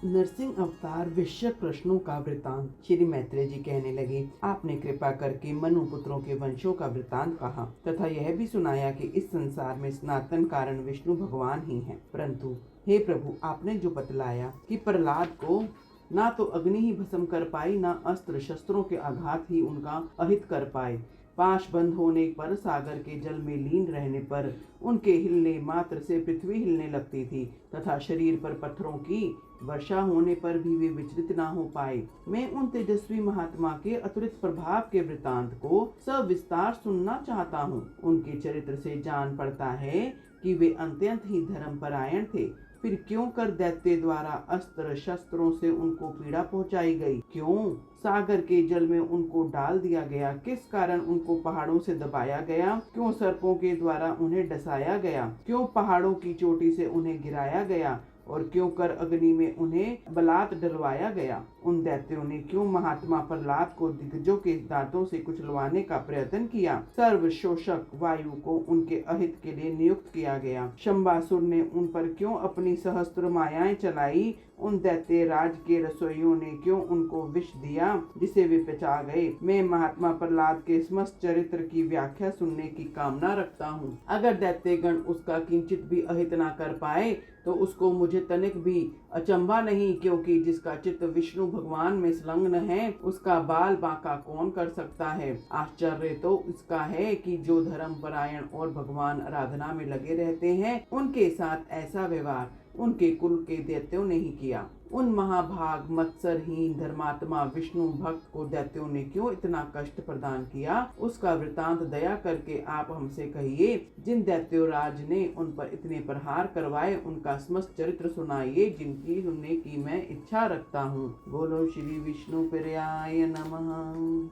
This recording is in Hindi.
नरसिंह अवतार विषयक प्रश्नों का वृतांत। श्री मैत्रेय जी कहने लगे, आपने कृपा करके मनु पुत्रों के वंशों का वृतांत कहा तथा यह भी सुनाया कि इस संसार में सनातन कारण विष्णु भगवान ही हैं। परंतु हे प्रभु, आपने जो बतलाया कि प्रहलाद को ना तो अग्नि ही भस्म कर पाई, ना अस्त्र शस्त्रों के आघात ही उनका अहित कर पाए। पाश बंद होने पर, सागर के जल में लीन रहने पर उनके हिलने मात्र से पृथ्वी हिलने लगती थी तथा शरीर पर पत्थरों की वर्षा होने पर भी वे विचलित ना हो पाए। मैं उन तेजस्वी महात्मा के अतुलित प्रभाव के वृतांत को सविस्तार सुनना चाहता हूँ। उनके चरित्र से जान पड़ता है कि वे अत्यंत ही धर्मपरायण थे। फिर क्यों कर दैत्य द्वारा अस्त्र शस्त्रों से उनको पीड़ा पहुंचाई गई? क्यों सागर के जल में उनको डाल दिया गया? किस कारण उनको पहाड़ों से दबाया गया? क्यों सर्पों के द्वारा उन्हें डसाया गया? क्यों पहाड़ों की चोटी से उन्हें गिराया गया? और क्यों कर अग्नि में उन्हें बलात् डलवाया गया? उन दैत्यों ने क्यों महात्मा प्रहलाद को दिग्गजों के दांतों से कुचलवाने का प्रयत्न किया? सर्वशोषक वायु को उनके अहित के लिए नियुक्त किया गया। शंबासुर ने उन पर क्यों अपनी सहस्त्र मायाएं चलाई? उन दैत्य राज के रसोइयों ने क्यों उनको विष दिया जिसे वे पचा गए? मैं महात्मा प्रहलाद के समस्त चरित्र की व्याख्या सुनने की कामना रखता हूँ। अगर दैत्यगण उसका किंचित भी अहित न कर पाए तो उसको मुझे तनिक भी अचंभा नहीं, क्योंकि जिसका चित्त विष्णु भगवान में संलग्न है उसका बाल बांका कौन कर सकता है? आश्चर्य तो इसका है कि जो धर्म परायण और भगवान आराधना में लगे रहते हैं उनके साथ ऐसा व्यवहार उनके कुल के दैत्यों ने ही किया। उन महाभाग मत्सरहीन धर्मात्मा विष्णु भक्त को दैत्यों ने क्यों इतना कष्ट प्रदान किया? उसका वृतांत दया करके आप हमसे कहिए। जिन दैत्यो राज ने उन पर इतने प्रहार करवाए उनका समस्त चरित्र सुनाइए, जिनकी सुनने की मैं इच्छा रखता हूँ। बोलो श्री विष्णु प्रियाय नमः।